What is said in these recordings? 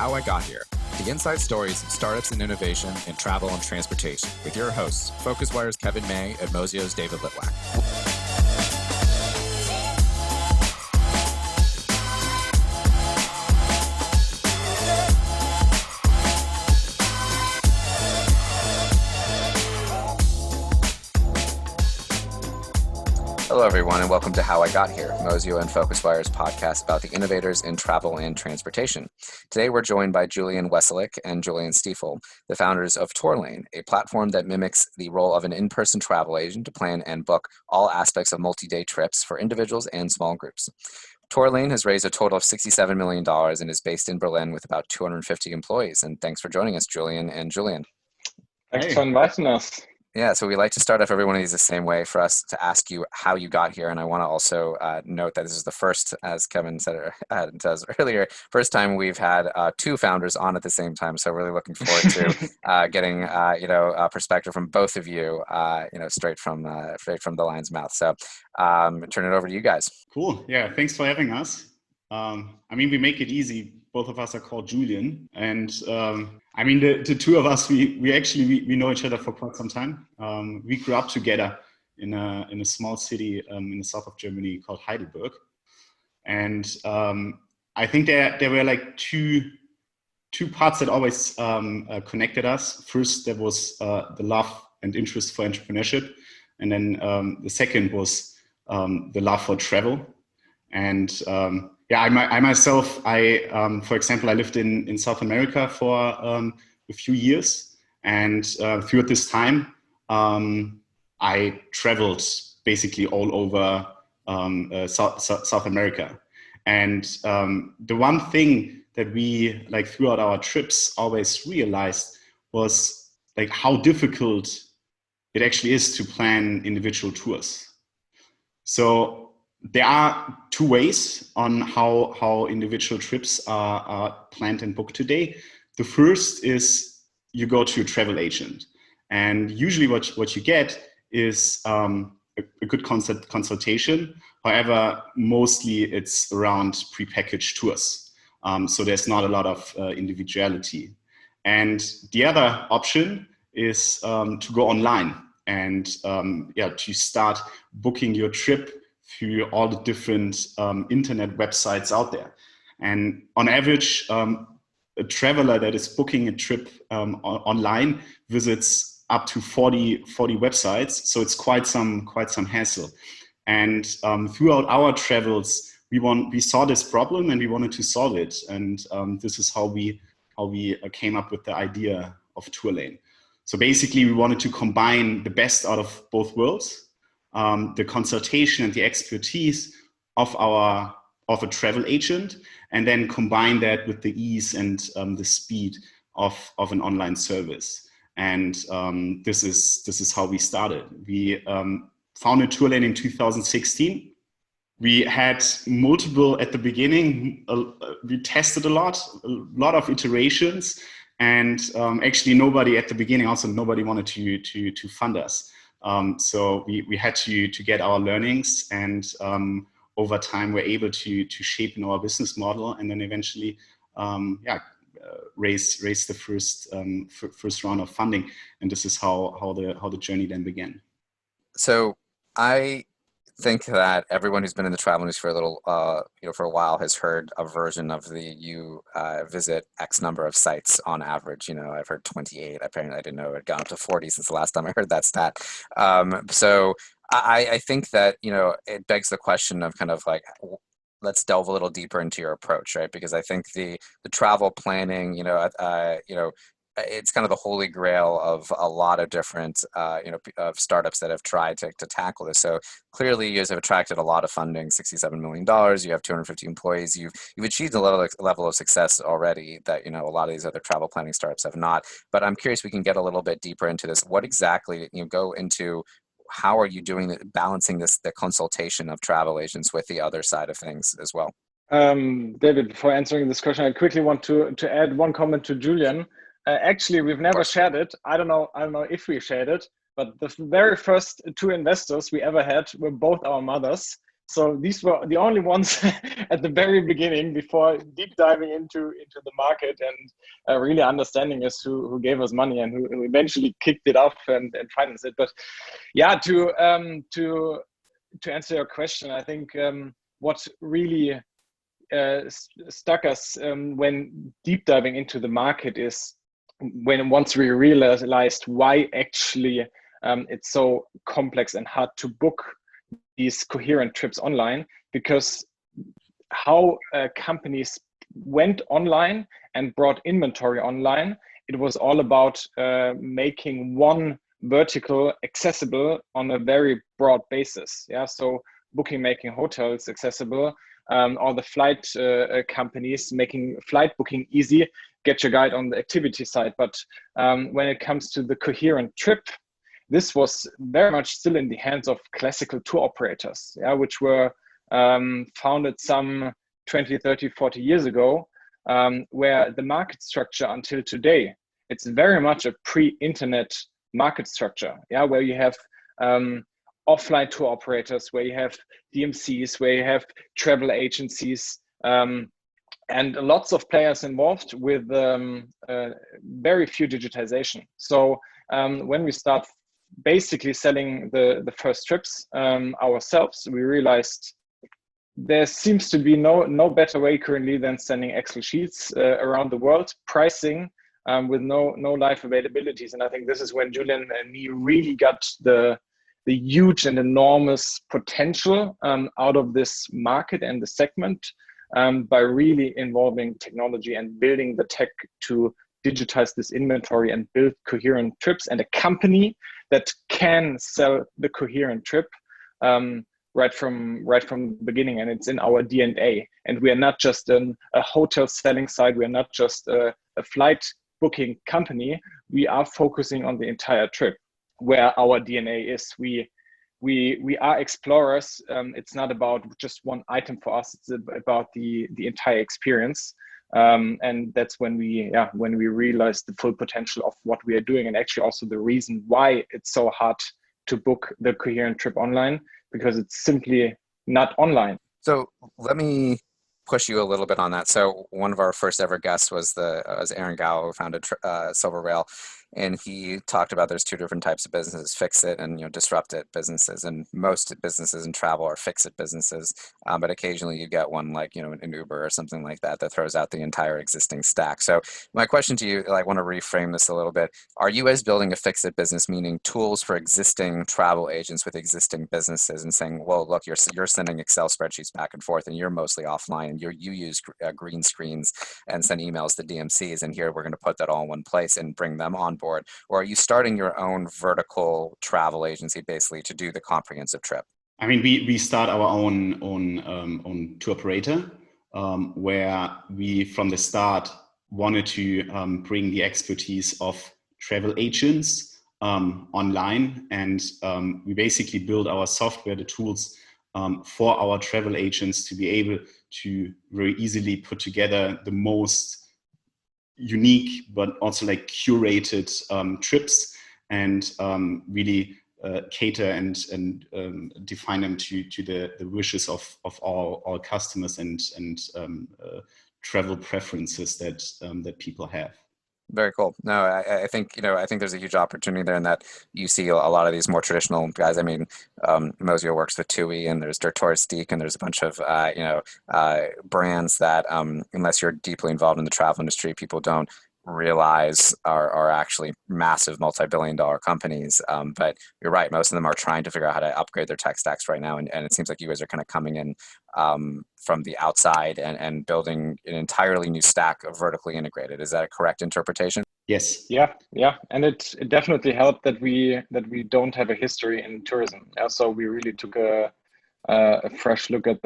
How I Got Here, the inside stories of startups and innovation in travel and transportation, with your hosts, PhocusWire's Kevin May and Mozio's David Litwak. Hello, everyone, and welcome to How I Got Here, Mozio and PhocusWire's podcast about the innovators in travel and transportation. Today, we're joined by Julian Weselek and Julian Stiefel, the founders of Tourlane, a platform that mimics the role of an in-person travel agent to plan and book all aspects of multi-day trips for individuals and small groups. Tourlane has raised a total of $67 million and is based in Berlin with about 250 employees. And thanks for joining us, Julian and Julian. Thanks for inviting us. Yeah, so we like to start off every one of these the same way for us to ask you how you got here. And I want to also note that this is the first, as Kevin said earlier, first time we've had two founders on at the same time. So really looking forward to getting a perspective from both of you, straight from the lion's mouth. So turn it over to you guys. Cool. Yeah, thanks for having us. We make it easy. Both of us are called Julian, and the two of us, we know each other for quite some time. We grew up together in a small city in the south of Germany called Heidelberg, and I think there were like two parts that always connected us. First, there was the love and interest for entrepreneurship, and then the second was the love for travel. And I myself, for example, I lived in South America for a few years, and throughout this time, I traveled basically all over South America. And the one thing that we, like, throughout our trips always realized was like how difficult it actually is to plan individual tours. So there are two ways on how individual trips are planned and booked today. The first is you go to a travel agent, and usually what you get is a good consultation. However, mostly it's around prepackaged tours. So there's not a lot of individuality. And the other option is to go online and to start booking your trip through all the different internet websites out there. And on average, a traveler that is booking a trip online visits up to 40 websites. So it's quite some hassle. And throughout our travels, we saw this problem and we wanted to solve it. And this is how we came up with the idea of Tourlane. So basically, we wanted to combine the best out of both worlds. The consultation and the expertise of a travel agent, and then combine that with the ease and the speed of an online service. And this is how we started. We founded Tourlane in 2016. We had multiple at the beginning. We tested a lot of iterations, and actually nobody at the beginning, also nobody wanted to fund us. So we had to get our learnings, and over time we're able to shape in our business model, and then eventually raise the first round of funding. And this is how the journey then began. So I think that everyone who's been in the travel industry for a while has heard a version of you visit X number of sites on average. I've heard 28. Apparently, I didn't know it had gone up to 40 since the last time I heard that stat. So I think that it begs the question of kind of like, let's delve a little deeper into your approach, right? Because I think the travel planning, it's kind of the holy grail of a lot of different, of startups that have tried to tackle this. So clearly, you guys have attracted a lot of funding, $67 million. You have 250 employees. You've achieved a level of success already that a lot of these other travel planning startups have not. But I'm curious, we can get a little bit deeper into this. What exactly go into? How are you doing balancing the consultation of travel agents with the other side of things as well? David, before answering this question, I quickly want to add one comment to Julian. Actually, we've never shared it. I don't know if we shared it, but the very first two investors we ever had were both our mothers. So these were the only ones at the very beginning before deep diving into the market and really understanding us who gave us money and who eventually kicked it off and financed it. But yeah, to answer your question, I think what really stuck us when deep diving into the market is once we realized why actually it's so complex and hard to book these coherent trips online, because how companies went online and brought inventory online, it was all about making one vertical accessible on a very broad basis. Yeah, so booking, making hotels accessible, all the flight companies making flight booking easy, get your guide on the activity side. But when it comes to the coherent trip, this was very much still in the hands of classical tour operators, yeah, which were founded some 20, 30, 40 years ago, where the market structure until today, it's very much a pre-internet market structure, yeah, where you have offline tour operators, where you have DMCs, where you have travel agencies, and lots of players involved with very few digitization. So when we start basically selling the first trips ourselves, we realized there seems to be no better way currently than sending Excel sheets around the world, pricing with no live availabilities. And I think this is when Julian and me really got the huge and enormous potential out of this market and the segment by really involving technology and building the tech to digitize this inventory and build coherent trips, and a company that can sell the coherent trip right from the beginning. And it's in our DNA. And we are not just a hotel selling site. We are not just a flight booking company. We are focusing on the entire trip, where our DNA is. We are explorers. It's not about just one item for us. It's about the entire experience. And that's when we realize the full potential of what we are doing, and actually also the reason why it's so hard to book the coherent trip online, because it's simply not online. So let me push you a little bit on that. So one of our first ever guests was Aaron Gow, who founded Silver Whale, and he talked about there's two different types of businesses: fix it and disrupt it businesses. And most businesses in travel are fix it businesses, but occasionally you get one like an Uber or something like that throws out the entire existing stack. So my question to you, I want to reframe this a little bit. Are you guys building a fix it business, meaning tools for existing travel agents with existing businesses, and saying, well, look, you're sending Excel spreadsheets back and forth, and you're mostly offline, and you use green screens and send emails to DMCs, and here we're going to put that all in one place and bring them on board? Or are you starting your own vertical travel agency basically to do the comprehensive trip? I mean, we start our own tour operator, where we from the start wanted to bring the expertise of travel agents online, and we basically build our software, the tools for our travel agents to be able to very easily put together the most unique but also like curated trips, and really cater and define them to the wishes of all customers and travel preferences that people have. Very cool. No, I think there's a huge opportunity there, in that you see a lot of these more traditional guys. I mean, Mozio works with TUI, and there's Der Touristik, and there's a bunch of brands that unless you're deeply involved in the travel industry, people don't realize are actually massive multi-billion-dollar companies. But you're right, most of them are trying to figure out how to upgrade their tech stacks right now, and it seems like you guys are kind of coming in from the outside and building an entirely new stack of vertically integrated. Is that a correct interpretation? Yes. Yeah, and it definitely helped that we don't have a history in tourism. Yeah, so we really took a fresh look at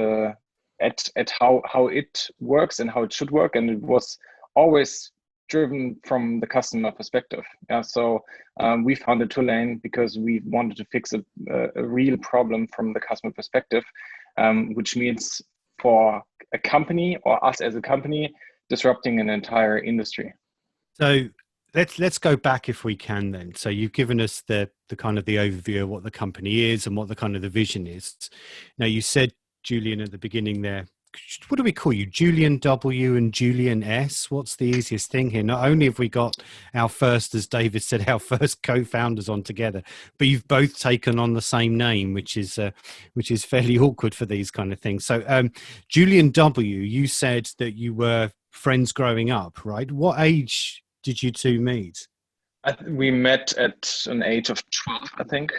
how it works and how it should work, and it was always driven from the customer perspective. Yeah, so we founded Tourlane because we wanted to fix a real problem from the customer perspective, which means for a company or us as a company disrupting an entire industry. So let's go back if we can then. So you've given us the kind of the overview of what the company is and what the kind of the vision is. Now, you said Julian at the beginning there. What do we call you? Julian W and Julian S? What's the easiest thing here? Not only have we got our first, as David said, our first co-founders on together, but you've both taken on the same name, which is fairly awkward for these kind of things. So Julian W, you said that you were friends growing up, right? What age did you two meet? We met at an age of 12, I think.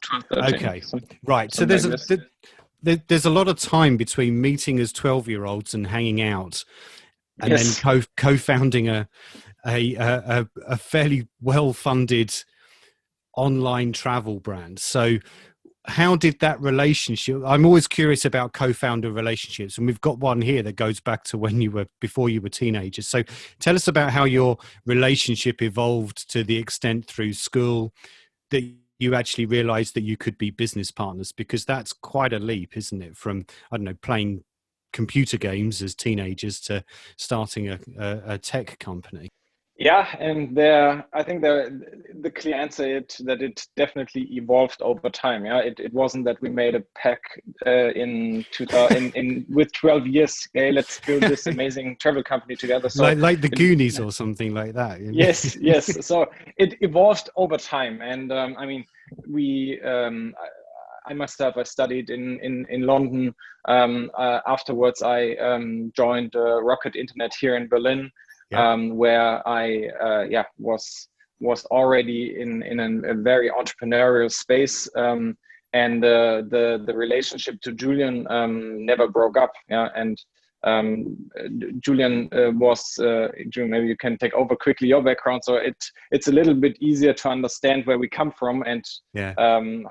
12, 13. Okay, right. So there's a lot of time between meeting as 12-year-olds and hanging out, and yes. then co-founding a fairly well-funded online travel brand. So how did that relationship, I'm always curious about co-founder relationships, and we've got one here that goes back to before you were teenagers. So tell us about how your relationship evolved to the extent through school that you actually realized that you could be business partners, because that's quite a leap, isn't it? From, I don't know, playing computer games as teenagers to starting a tech company. Yeah, and I think the clear answer is that it definitely evolved over time. Yeah, it wasn't that we made a pact in 2000 with 12 years. Hey, let's build this amazing travel company together. So like the Goonies or something like that. You know? Yes. So it evolved over time, and I mean, I myself, I studied in London. Afterwards, I joined Rocket Internet here in Berlin. Yeah. Where I was already in a very entrepreneurial space, and the relationship to Julian never broke up. Yeah, and Julian Julian, maybe you can take over quickly your background, so it's a little bit easier to understand where we come from and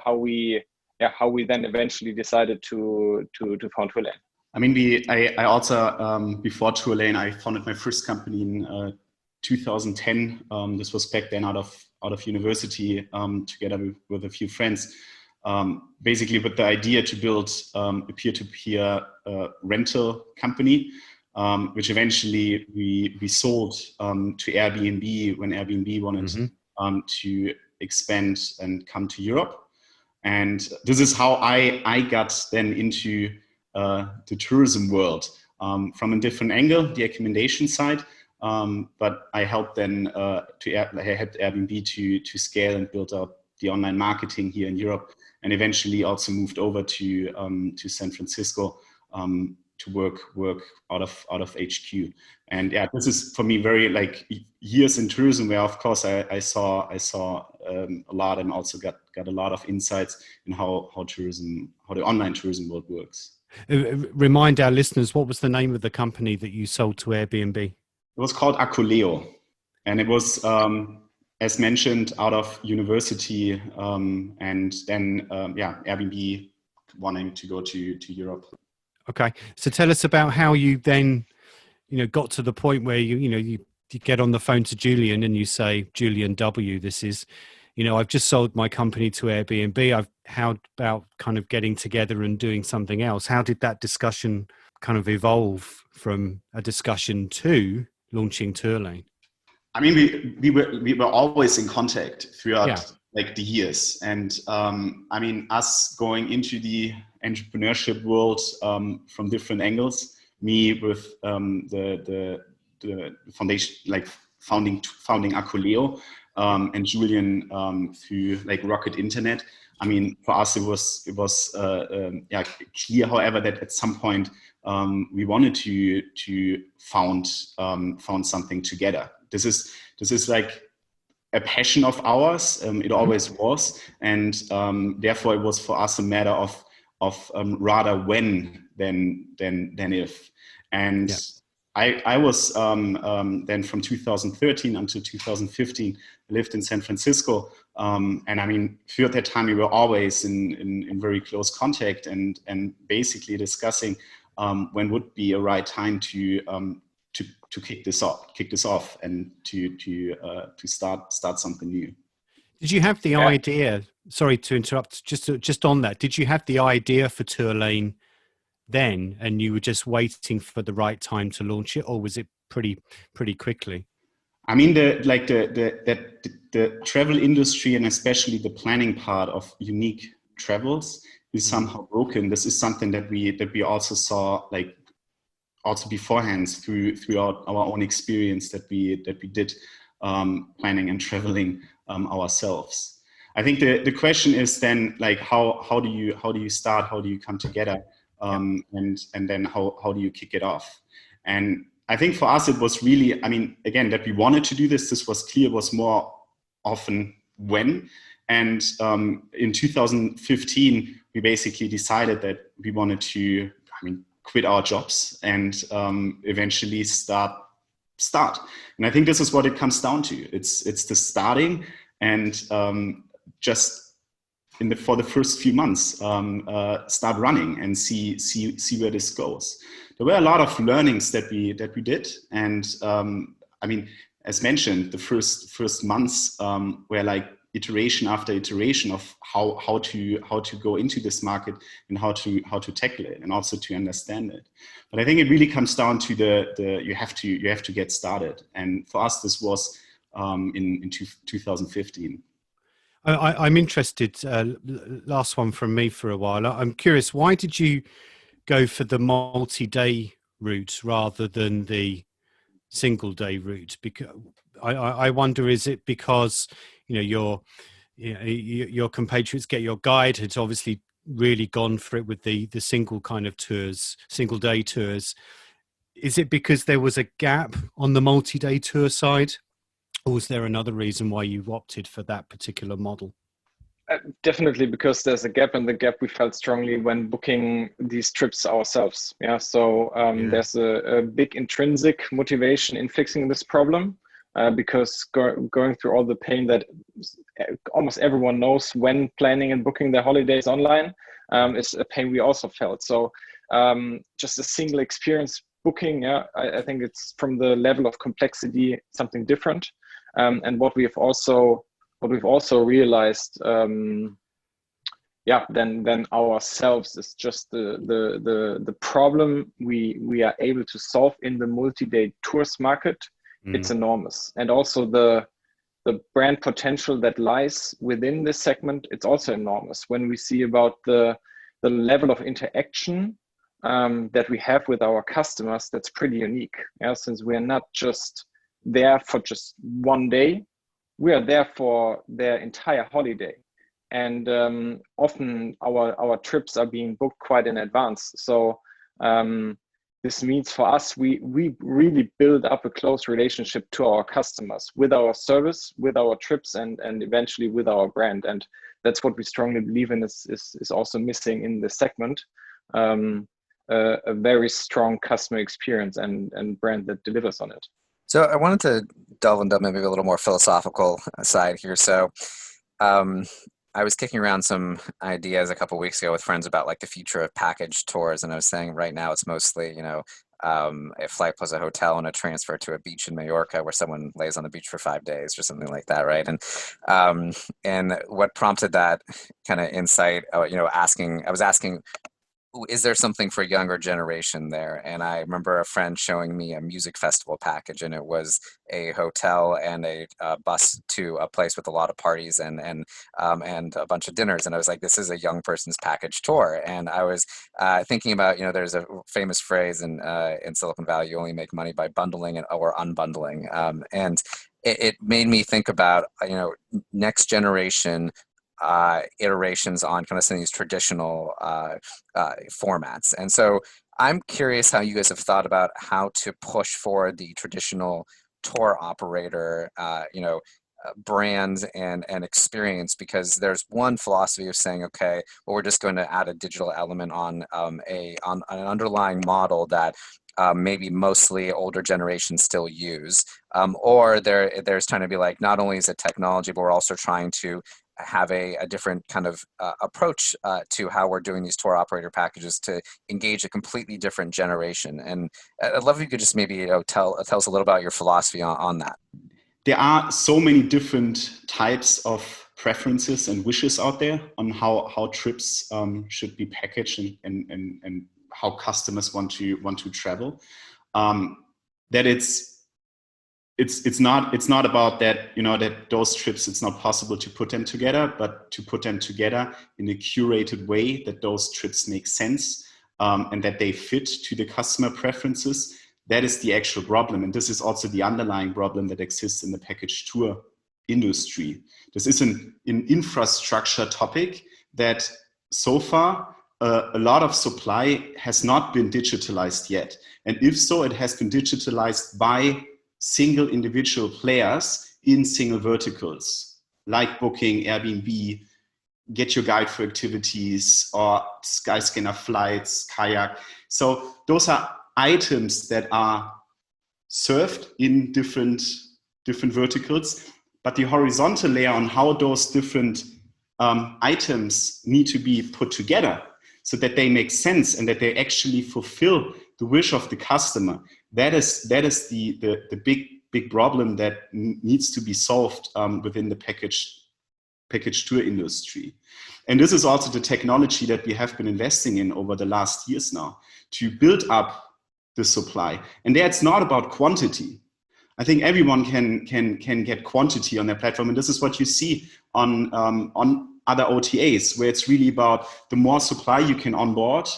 how we then eventually decided to found Tourlane. I mean, I also, before Tourlane, I founded my first company in 2010. This was back then out of university, together with a few friends, basically with the idea to build a peer-to-peer rental company, which eventually we sold to Airbnb when Airbnb wanted to expand and come to Europe. And this is how I got then into the tourism world, from a different angle, the accommodation side. But I helped then I helped Airbnb to scale and build up the online marketing here in Europe, and eventually also moved over to San Francisco to work out of HQ. And yeah, this is for me very like years in tourism, where of course I saw a lot, and also got a lot of insights in how the online tourism world works. Remind our listeners, what was the name of the company that you sold to Airbnb? It was called Akuleo, and it was, as mentioned, out of university, and then Airbnb wanting to go to Europe. Okay, so tell us about how you then, got to the point where you get on the phone to Julian and you say, Julian W, this is, I've just sold my company to Airbnb. How about kind of getting together and doing something else? How did that discussion kind of evolve from a discussion to launching Turlane? I mean, we were always in contact throughout like the years, and I mean, us going into the entrepreneurship world from different angles. Me with the foundation, like founding Akuleo, and Julian through like Rocket Internet. I mean, for us, it was clear, however, that at some point we wanted to found something together. This is like a passion of ours. It always was, and therefore it was for us a matter of rather when than if. And I was then from 2013 until 2015 lived in San Francisco, and I mean, throughout that time we were always in very close contact and basically discussing when would be a right time to kick this off and to start something new. Did you have the idea? Sorry to interrupt. Just on that, did you have the idea for Turlane then, and you were just waiting for the right time to launch it, or was it pretty quickly? I mean, the travel industry, and especially the planning part of unique travels, somehow broken. This is something that we also saw, like, also beforehand throughout our own experience that we did planning and traveling ourselves. I think the question is then, like, how do you start? How do you come together? And then how do you kick it off? And I think for us it was really, I mean, again, that we wanted to do this. This was clear. Was more often when. And in 2015, we basically decided that we wanted to, I mean, quit our jobs and eventually start. And I think this is what it comes down to. It's the starting and just for the first few months, start running and see where this goes. There were a lot of learnings that we did, and I mean, as mentioned, the first months were like iteration after iteration of how to go into this market and how to tackle it and also to understand it. But I think it really comes down to the you have to get started. And for us, this was in 2015. I'm interested. Last one from me for a while. I'm curious. Why did you go for the multi-day route rather than the single-day route? Because I wonder, is it because your compatriots get your guide? It's obviously really gone for it with the single kind of tours, single-day tours. Is it because there was a gap on the multi-day tour side? Or was there another reason why you opted for that particular model? Definitely because there's a gap, and the gap we felt strongly when booking these trips ourselves. Yeah, so there's a big intrinsic motivation in fixing this problem, because going through all the pain that almost everyone knows when planning and booking their holidays online is a pain we also felt. So just a single experience booking, I think it's from the level of complexity something different. And what we've also realized, then ourselves, is just the problem we are able to solve in the multi-day tours market. It's enormous, and also the brand potential that lies within this segment, it's also enormous. When we see about the level of interaction that we have with our customers, that's pretty unique. Yeah, since we are not just there for just one day, we are there for their entire holiday, and often our trips are being booked quite in advance. So this means for us, we really build up a close relationship to our customers with our service, with our trips, and eventually with our brand. And that's what we strongly believe in is also missing in this segment. A very strong customer experience and brand that delivers on it. So I wanted to delve into maybe a little more philosophical side here. So I was kicking around some ideas a couple of weeks ago with friends about like the future of package tours, and I was saying right now it's mostly a flight plus a hotel and a transfer to a beach in Mallorca where someone lays on the beach for 5 days or something like that, right? And what prompted that kind of insight, I was asking, is there something for younger generation there? And I remember a friend showing me a music festival package, and it was a hotel and a bus to a place with a lot of parties and a bunch of dinners. And I was like, this is a young person's package tour. And I was thinking about, there's a famous phrase in Silicon Valley: you only make money by bundling or unbundling. And it made me think about, next generation iterations on kind of some of these traditional formats. And so I'm curious how you guys have thought about how to push for the traditional tour operator, brand and experience, because there's one philosophy of saying, okay, well, we're just going to add a digital element on an underlying model that maybe mostly older generations still use, or there's trying to be like, not only is it technology, but we're also trying to have a different kind of approach to how we're doing these tour operator packages to engage a completely different generation. And I'd love if you could just maybe tell us a little about your philosophy on that. There are so many different types of preferences and wishes out there on how trips should be packaged and how customers want to travel, that it's it's not about that, that those trips, it's not possible to put them together, but to put them together in a curated way that those trips make sense, and that they fit to the customer preferences. That is the actual problem. And this is also the underlying problem that exists in the package tour industry. This is an infrastructure topic that so far a lot of supply has not been digitalized yet. And if so, it has been digitalized by single individual players in single verticals, like Booking, Airbnb, Get Your Guide for Activities, or Skyscanner Flights, Kayak. So those are items that are served in different verticals, but the horizontal layer on how those different items need to be put together so that they make sense and that they actually fulfill the wish of the customer. That is the big problem that needs to be solved within the package tour industry. And this is also the technology that we have been investing in over the last years now to build up the supply. And there it's not about quantity. I think everyone can get quantity on their platform, and this is what you see on other OTAs, where it's really about the more supply you can onboard,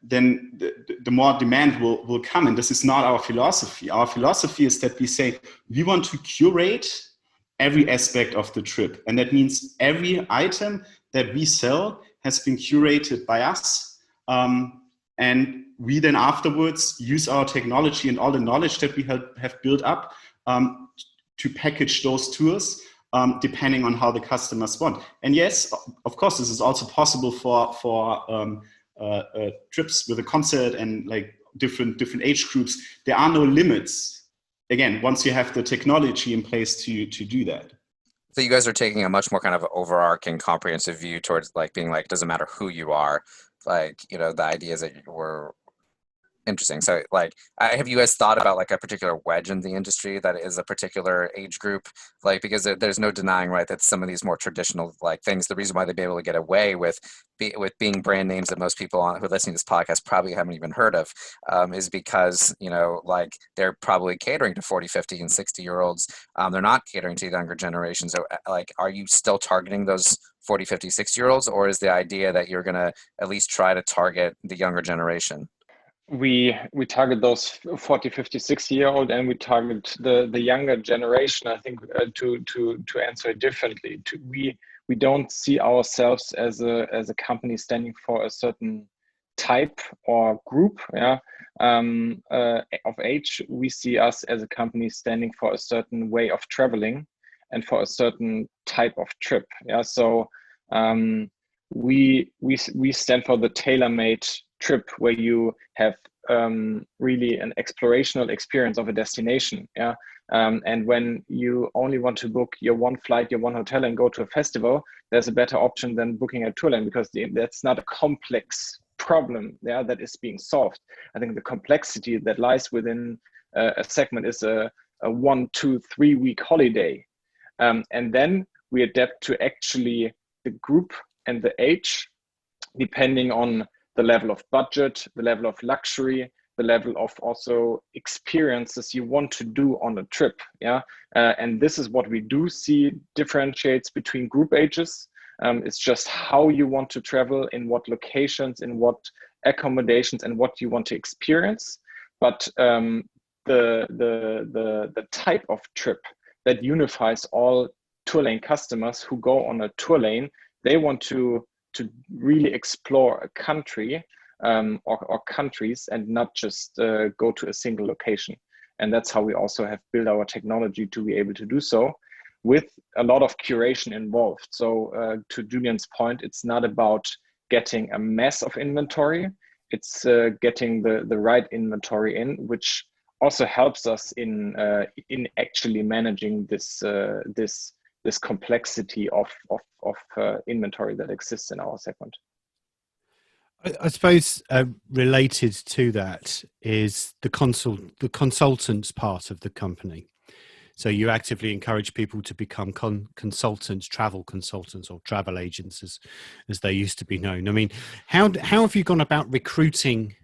then the more demand will come. And this is not our philosophy. Our philosophy is that we say we want to curate every aspect of the trip, and that means every item that we sell has been curated by us, and we then afterwards use our technology and all the knowledge that we have built up to package those tours depending on how the customers want. And yes, of course, this is also possible for trips with a concert and like different age groups. There are no limits. Again, once you have the technology in place to do that. So you guys are taking a much more kind of overarching, comprehensive view towards like being like, doesn't matter who you are, like, the ideas that were interesting. So like, have you guys thought about like a particular wedge in the industry that is a particular age group? Like, because there's no denying, right, that some of these more traditional like things, the reason why they'd be able to get away with being brand names that most people who are listening to this podcast probably haven't even heard of, is because, like they're probably catering to 40, 50 and 60-year-olds. They're not catering to the younger generation. So like, are you still targeting those 40, 50, 60-year-olds, or is the idea that you're going to at least try to target the younger generation? We target those 40, 50, 60-year-old, and we target the younger generation. I think to answer it differently, we don't see ourselves as a company standing for a certain type or group, of age. We see us as a company standing for a certain way of traveling and for a certain type of trip. So we stand for the tailor-made trip where you have really an explorational experience of a destination. And when you only want to book your one flight, your one hotel, and go to a festival, there's a better option than booking a Tourlane, because that's not a complex problem that is being solved. I think the complexity that lies within a segment is a 1, 2, 3 week holiday. And then we adapt to actually the group and the age, depending on the level of budget, the level of luxury, the level of also experiences you want to do on a trip. And this is what we do see differentiates between group ages. It's just how you want to travel, in what locations, in what accommodations, and what you want to experience. But the type of trip that unifies all Tourlane customers who go on a Tourlane, they want to really explore a country or countries, and not just go to a single location. And that's how we also have built our technology to be able to do so, with a lot of curation involved. So to Julian's point, it's not about getting a mass of inventory, it's getting the right inventory in, which also helps us in actually managing this complexity of inventory that exists in our segment. I suppose related to that is the consultants part of the company. So you actively encourage people to become consultants, travel consultants, or travel agents, as they used to be known. I mean, how have you gone about recruiting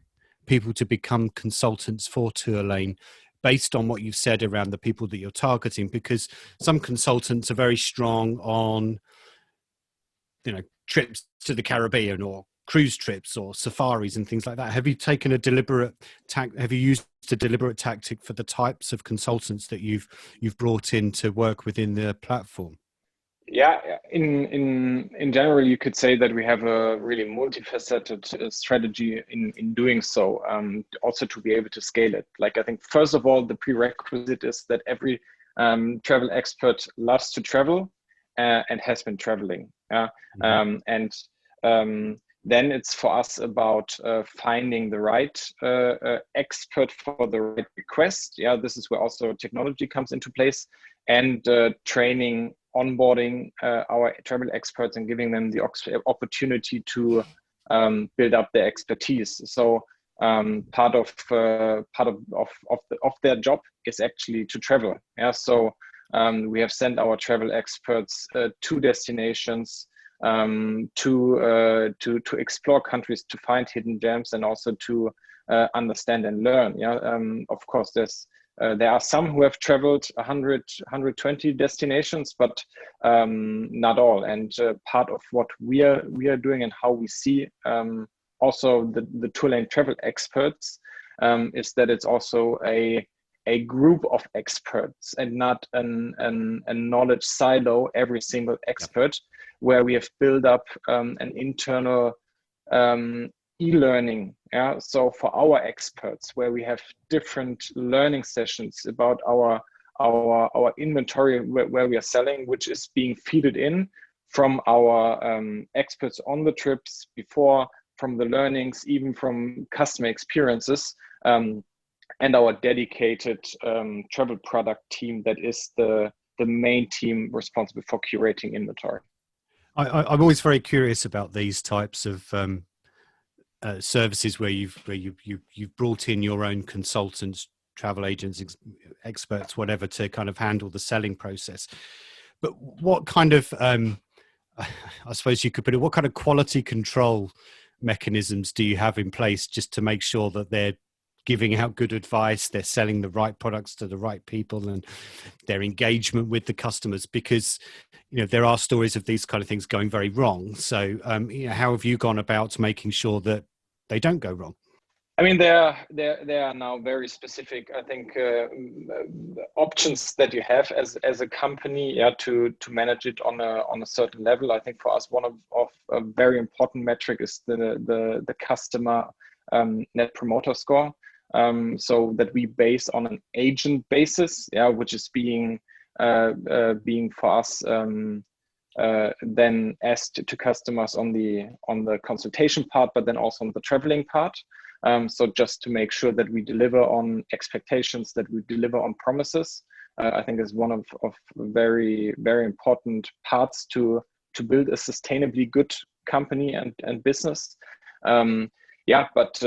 people to become consultants for Tourlane based on what you've said around the people that you're targeting? Because some consultants are very strong on, trips to the Caribbean or cruise trips or safaris and things like that. Have you taken a deliberate have you used a deliberate tactic for the types of consultants that you've brought in to work within the platform? Yeah, in general, you could say that we have a really multifaceted strategy in doing so, also to be able to scale it. Like, I think, first of all, the prerequisite is that every travel expert loves to travel and has been traveling. Then it's for us about finding the right expert for the right request. Yeah, this is where also technology comes into place, and training, onboarding our travel experts and giving them the opportunity to build up their expertise. So part of their job is actually to travel. Yeah, so we have sent our travel experts to destinations, to explore countries, to find hidden gems, and also to understand and learn. Yeah, of course, there are some who have traveled 100, 120 destinations, but not all. And part of what we are doing and how we see also the Tourlane travel experts is that it's also a group of experts and not a knowledge silo, every single expert, where we have built up an internal e-learning. Yeah, so for our experts, where we have different learning sessions about our inventory where we are selling, which is being feeded in from our experts on the trips before, from the learnings, even from customer experiences, and our dedicated travel product team that is the main team responsible for curating inventory. I'm always very curious about these types of services where you've brought in your own consultants, travel agents, experts, whatever, to kind of handle the selling process. But what kind of, I suppose you could put it, what kind of quality control mechanisms do you have in place just to make sure that they're giving out good advice, they're selling the right products to the right people, and their engagement with the customers? Because there are stories of these kind of things going very wrong. So how have you gone about making sure that they don't go wrong? I mean, there are now very specific, I think, options that you have as a company, to manage it on a certain level. I think for us, one of a very important metric is the customer net promoter score. So that we base on an agent basis, which is being for us then asked to customers on the consultation part, but then also on the traveling part. So just to make sure that we deliver on expectations, that we deliver on promises, I think is one of very, very important parts to build a sustainably good company and business. But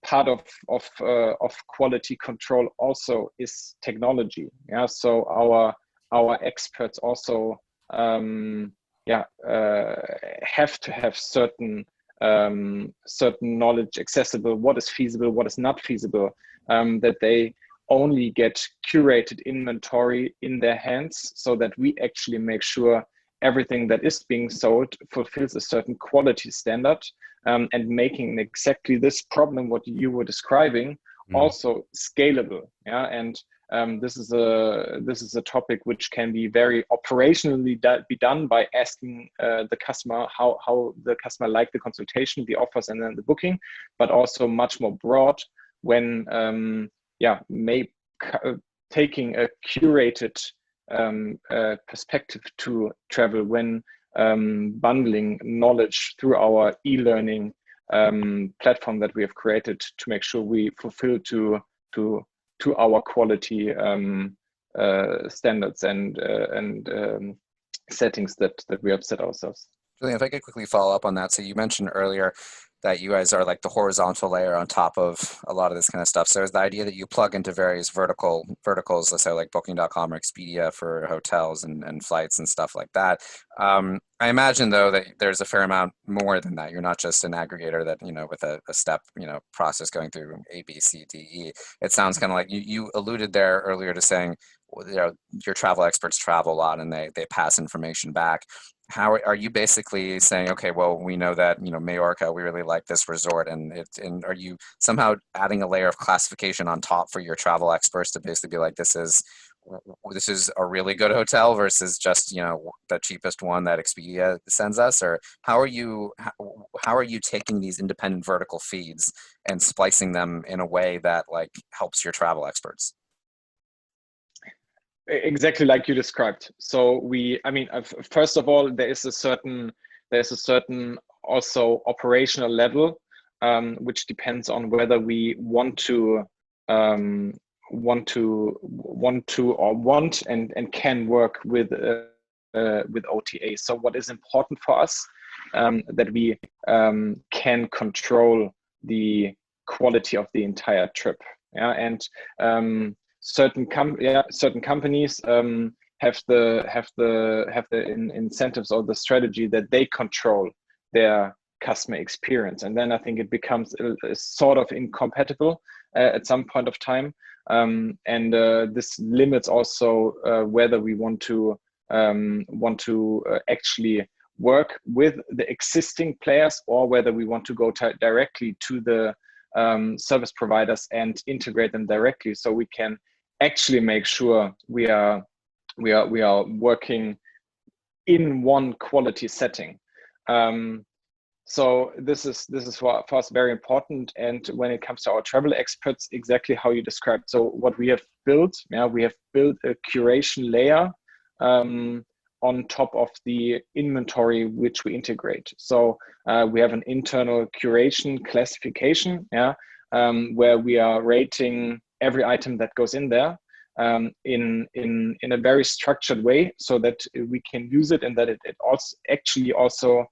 part of quality control also is technology. Yeah, so our experts also have to have certain knowledge accessible, what is feasible, what is not feasible, that they only get curated inventory in their hands, so that we actually make sure everything that is being sold fulfills a certain quality standard, and making exactly this problem, what you were describing, also scalable. Yeah, and this is a topic which can be very operationally be done by asking the customer how the customer liked the consultation, the offers, and then the booking, but also much more broad when taking a curated perspective to travel, when bundling knowledge through our e-learning platform that we have created to make sure we fulfill to our quality standards and settings that we have set ourselves. Julian, if I could quickly follow up on that. So you mentioned earlier that you guys are like the horizontal layer on top of a lot of this kind of stuff. So is the idea that you plug into various verticals, let's say like Booking.com or Expedia for hotels and flights and stuff like that. I imagine though that there's a fair amount more than that. You're not just an aggregator that, with a step, process going through A, B, C, D, E. It sounds kind of like you alluded there earlier to saying, your travel experts travel a lot and they pass information back. How are you basically saying, okay, well, we know that, Majorca, we really like this resort, and are you somehow adding a layer of classification on top for your travel experts to basically be like, this is a really good hotel versus just, the cheapest one that Expedia sends us? Or how are you taking these independent vertical feeds and splicing them in a way that like helps your travel experts? Exactly like you described. So first of all, there's a certain also operational level, which depends on whether we want and can work with OTA. So what is important for us, that we can control the quality of the entire trip. Yeah, and certain companies have the incentives or the strategy that they control their customer experience, and then I think it becomes a sort of incompatible at some point of time, and this limits also whether we want to actually work with the existing players, or whether we want to go directly to the service providers and integrate them directly, so we can actually make sure we are working in one quality setting. So this is for us very important. And when it comes to our travel experts, exactly how you described. So what we have built, we have built a curation layer on top of the inventory which we integrate. So we have an internal curation classification, where we are rating every item that goes in there in a very structured way, so that we can use it, and that it also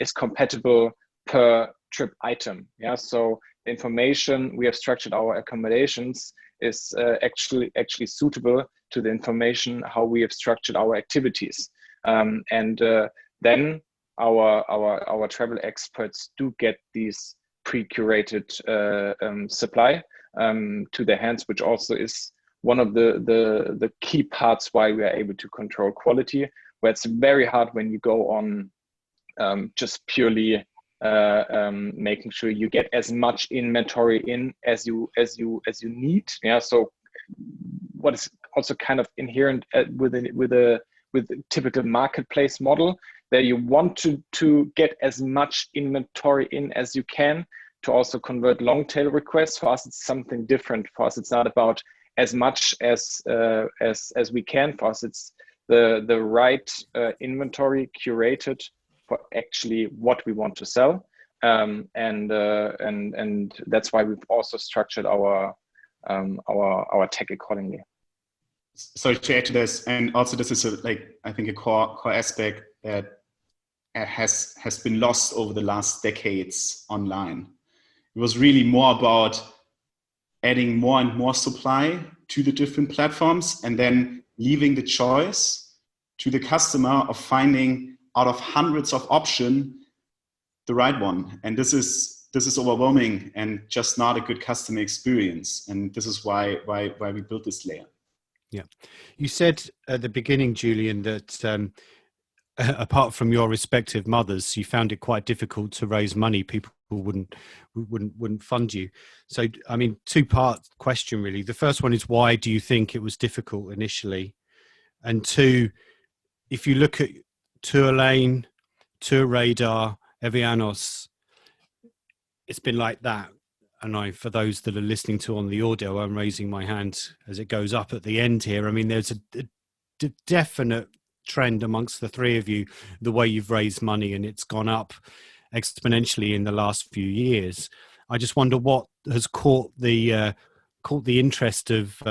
is compatible per trip item. Yeah, so the information we have structured our accommodations is actually suitable to the information how we have structured our activities, and then our travel experts do get these pre-curated supply to their hands, which also is one of the key parts why we are able to control quality, where it's very hard when you go on just purely making sure you get as much inventory in as you need. Yeah, so what is also kind of inherent with a typical marketplace model, that you want to get as much inventory in as you can to also convert long tail requests. For us, it's something different. For us, it's not about as much as we can. For us, it's the right inventory curated for actually what we want to sell, and that's why we've also structured our tech accordingly. So to add to this, and also this is I think a core aspect that has been lost over the last decades online. It was really more about adding more and more supply to the different platforms, and then leaving the choice to the customer of finding out of hundreds of options the right one. And this is overwhelming and just not a good customer experience. And this is why we built this layer. Yeah, you said at the beginning, Julian, that apart from your respective mothers, you found it quite difficult to raise money. People wouldn't fund you. So, I mean, two-part question really. The first one is, why do you think it was difficult initially? And two, if you look at Tourlane, TourRadar, Evianos, it's been like that. And for those that are listening to on the audio, I'm raising my hand as it goes up at the end here. I mean, there's a definite trend amongst the three of you, the way you've raised money, and it's gone up exponentially in the last few years. I just wonder what has caught the interest of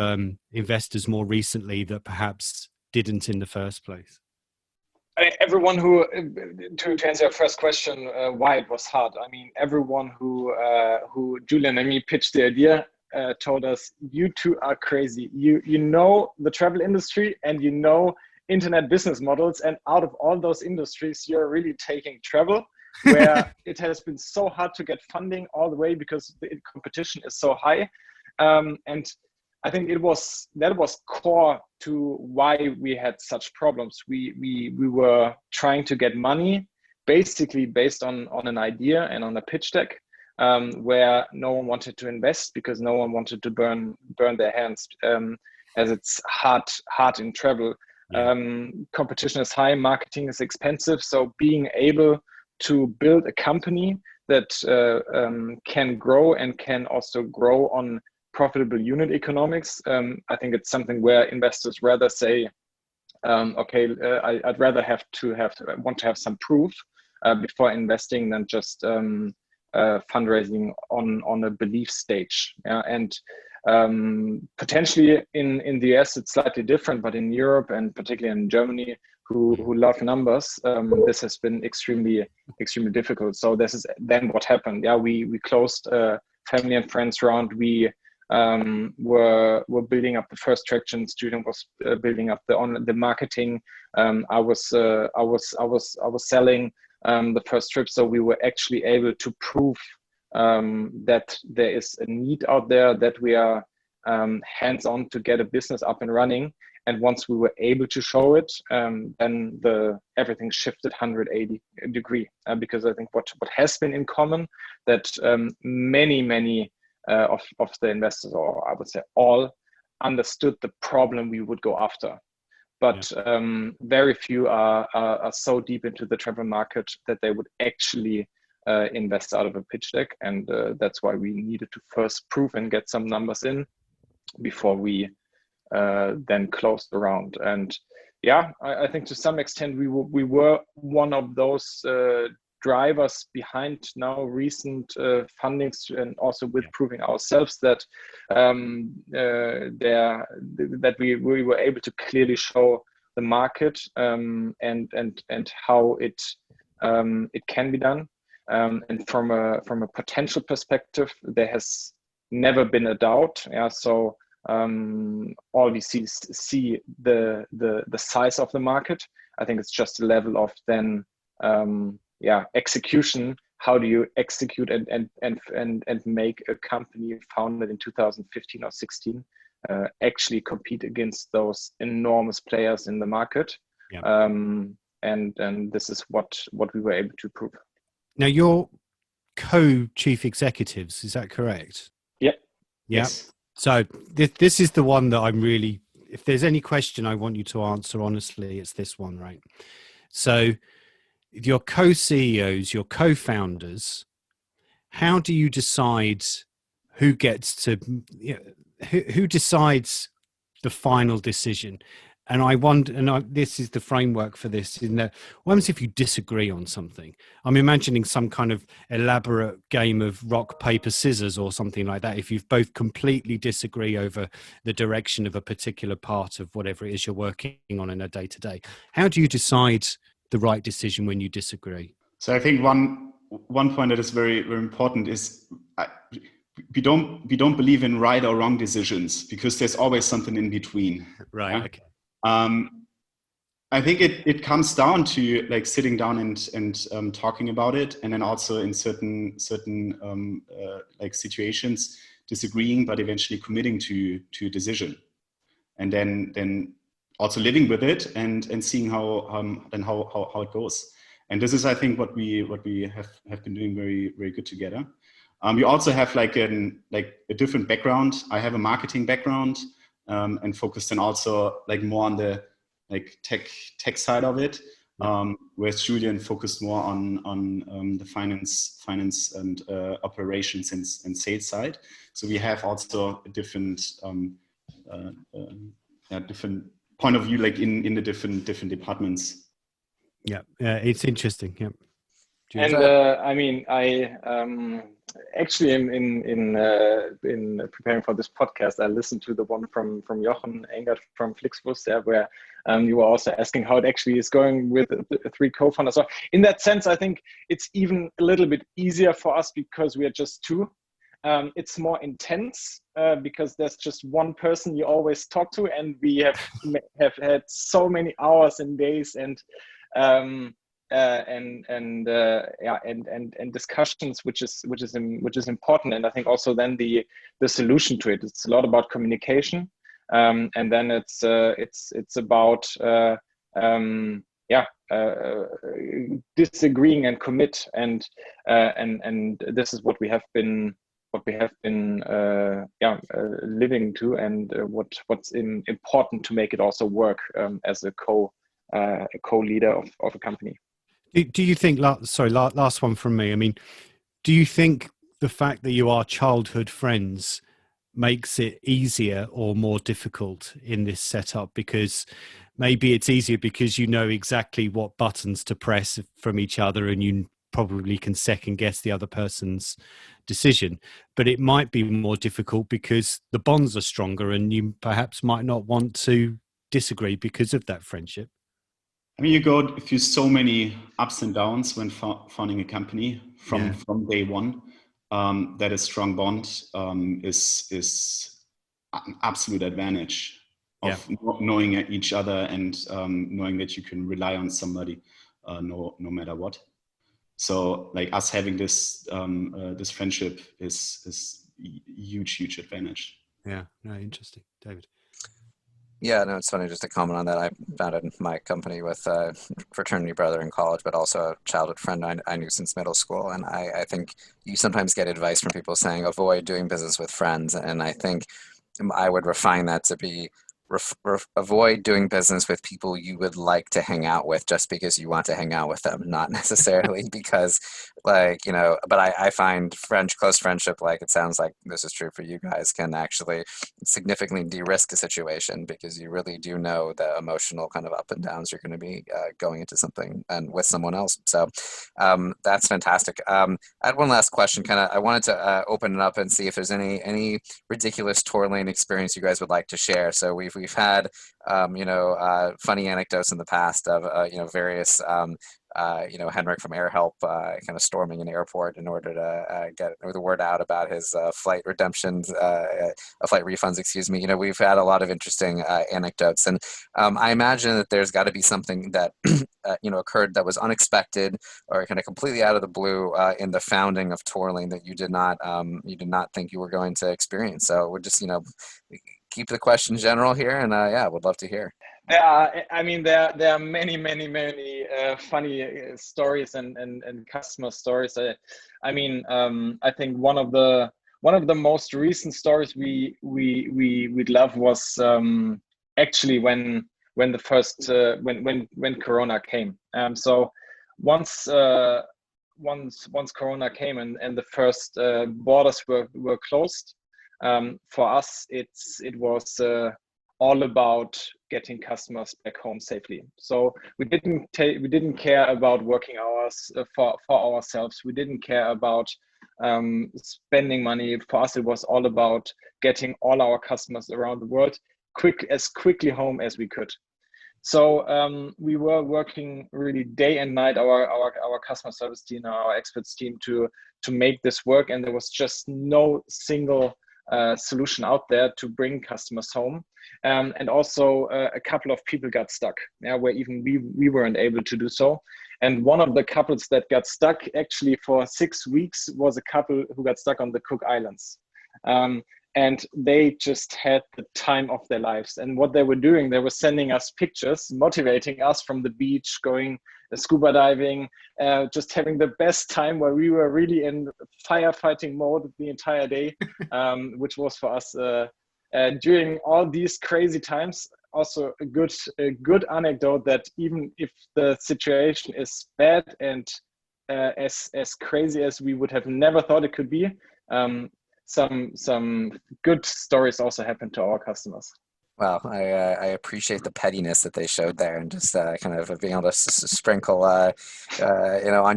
investors more recently that perhaps didn't in the first place. everyone who, to answer your first question, why it was hard. I mean, everyone who Julian and me pitched the idea told us, you two are crazy. You know the travel industry and you know internet business models, and out of all those industries, you're really taking travel, where it has been so hard to get funding all the way because the competition is so high. And I think that was core to why we had such problems. We were trying to get money basically based on an idea and on a pitch deck, where no one wanted to invest because no one wanted to burn their hands, as it's hard in travel. Yeah. Competition is high, marketing is expensive. So being able to build a company that can grow and can also grow on profitable unit economics, I think it's something where investors rather say, okay, I'd rather want to have some proof before investing than just fundraising on a belief stage. And potentially in the US it's slightly different, but in Europe and particularly in Germany, who love numbers, this has been extremely difficult. So this is then what happened. Yeah, we closed a family and friends round. We were building up the first traction. Julian was building up the marketing. I was selling the first trip. So we were actually able to prove that there is a need out there, that we are hands-on to get a business up and running. And once we were able to show it, then everything shifted 180 degree. Because I think what has been in common, that many of the investors, or I would say all, understood the problem we would go after. But very few are so deep into the travel market that they would actually invest out of a pitch deck. And that's why we needed to first prove and get some numbers in before we then closed the round. And yeah, I think to some extent we were one of those drivers behind now recent fundings, and also with proving ourselves that that we were able to clearly show the market and how it can be done. And from a potential perspective, there has never been a doubt. Yeah, so all we see the size of the market. I think it's just a level of then execution. How do you execute and make a company founded in 2015 or 16 actually compete against those enormous players in the market? And this is what we were able to prove. Now you're co-chief executives, is that correct? Yeah. Yes. So this is the one that I'm really, if there's any question I want you to answer honestly, it's this one, right? So your co-CEOs, your co-founders, how do you decide who gets to, who decides the final decision? And I wonder, this is the framework for this, in that what happens if you disagree on something? I'm imagining some kind of elaborate game of rock, paper, scissors or something like that. If you've both completely disagree over the direction of a particular part of whatever it is you're working on in a day-to-day, how do you decide the right decision when you disagree? So I think one point that is very, very important is we don't believe in right or wrong decisions, because there's always something in between. Right. Yeah? Okay. I think it comes down to like sitting down and talking about it, and then also in certain like situations disagreeing, but eventually committing to a decision, and then also living with it and seeing how it goes. And this is, I think, what we have been doing very, very good together. We also have like a different background. I have a marketing background. And focused then also like more on the like tech side of it, whereas Julian focused more on the finance and operations and sales side. So we have also a different different point of view, like in the different departments. Yeah, it's interesting. Yeah. And I mean, Actually, in preparing for this podcast, I listened to the one from Jochen Engert from Flixbus, there, where you were also asking how it actually is going with the three co-founders. So in that sense, I think it's even a little bit easier for us because we are just two. It's more intense because there's just one person you always talk to, and we have had so many hours and days and discussions, which is important. And I think also then the solution to it. It's a lot about communication, and then it's about disagreeing and commit, and this is what we have been living to, and what's important to make it also work as a co-leader of a company. Do you think, last one from me, I mean, do you think the fact that you are childhood friends makes it easier or more difficult in this setup? Because maybe it's easier because you know exactly what buttons to press from each other, and you probably can second guess the other person's decision. But it might be more difficult because the bonds are stronger and you perhaps might not want to disagree because of that friendship. I mean, you go through so many ups and downs when founding a company from day one. That a strong bond is an absolute advantage of knowing each other, and knowing that you can rely on somebody no matter what. So, like, us having this this friendship is huge advantage. Yeah, no, interesting, David. Yeah, no, it's funny, just to comment on that. I founded my company with a fraternity brother in college, but also a childhood friend I knew since middle school. And I think you sometimes get advice from people saying, avoid doing business with friends. And I think I would refine that to be avoid doing business with people you would like to hang out with just because you want to hang out with them, not necessarily because, like, you know, but I find close friendship, like it sounds like this is true for you guys, can actually significantly de-risk a situation because you really do know the emotional kind of up and downs you're going to be going into something and with someone else. So that's fantastic. I had one last question. I wanted to open it up and see if there's any ridiculous Tourlane experience you guys would like to share. So we've had funny anecdotes in the past of various Henrik from AirHelp kind of storming an airport in order to get the word out about his flight refunds, excuse me. We've had a lot of interesting anecdotes, and I imagine that there's got to be something that occurred that was unexpected or kind of completely out of the blue in the founding of Tourlane that you did not think you were going to experience. So we're just keep the question general here, and would love to hear. There are many funny stories and customer stories. I think one of the most recent stories we'd love was actually when Corona came. So once Corona came and the first borders were closed, for us it was all about getting customers back home safely. So we didn't care about working hours for ourselves. We didn't care about spending money. For us, it was all about getting all our customers around the world as quickly home as we could. So we were working really day and night, our customer service team, our experts team, to make this work, and there was just no single solution out there to bring customers home. And also a couple of people got stuck, where even we weren't able to do so. And one of the couples that got stuck actually for 6 weeks was a couple who got stuck on the Cook Islands. And they just had the time of their lives. And what they were doing, they were sending us pictures, motivating us from the beach, going scuba diving, just having the best time, where we were really in firefighting mode the entire day, which was for us during all these crazy times. Also a good anecdote that even if the situation is bad and as crazy as we would have never thought it could be, some good stories also happen to our customers. Well, I appreciate the pettiness that they showed there, and just kind of being able to sprinkle, on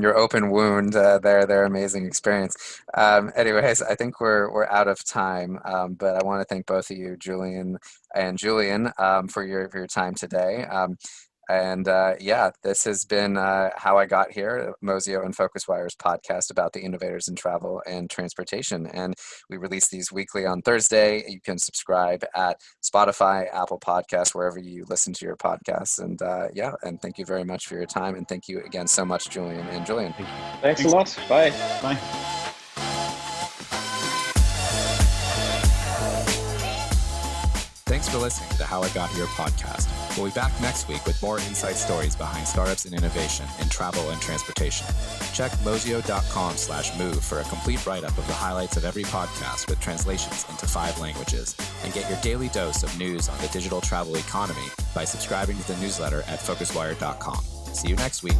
your open wound, their amazing experience. Anyways, I think we're out of time, but I want to thank both of you, Julian and Julian, for your time today. And yeah, this has been How I Got Here, Mozio and PhocusWire's podcast about the innovators in travel and transportation. And we release these weekly on Thursday. You can subscribe at Spotify, Apple Podcasts, wherever you listen to your podcasts. And yeah, and thank you very much for your time. And thank you again so much, Julian and Julian. Thanks a lot. Bye. Bye. Thanks for listening to the How I Got Here podcast. We'll be back next week with more insight stories behind startups and innovation in travel and transportation. Check mozio.com/move for a complete write-up of the highlights of every podcast with translations into 5 languages, and get your daily dose of news on the digital travel economy by subscribing to the newsletter at PhocusWire.com. See you next week.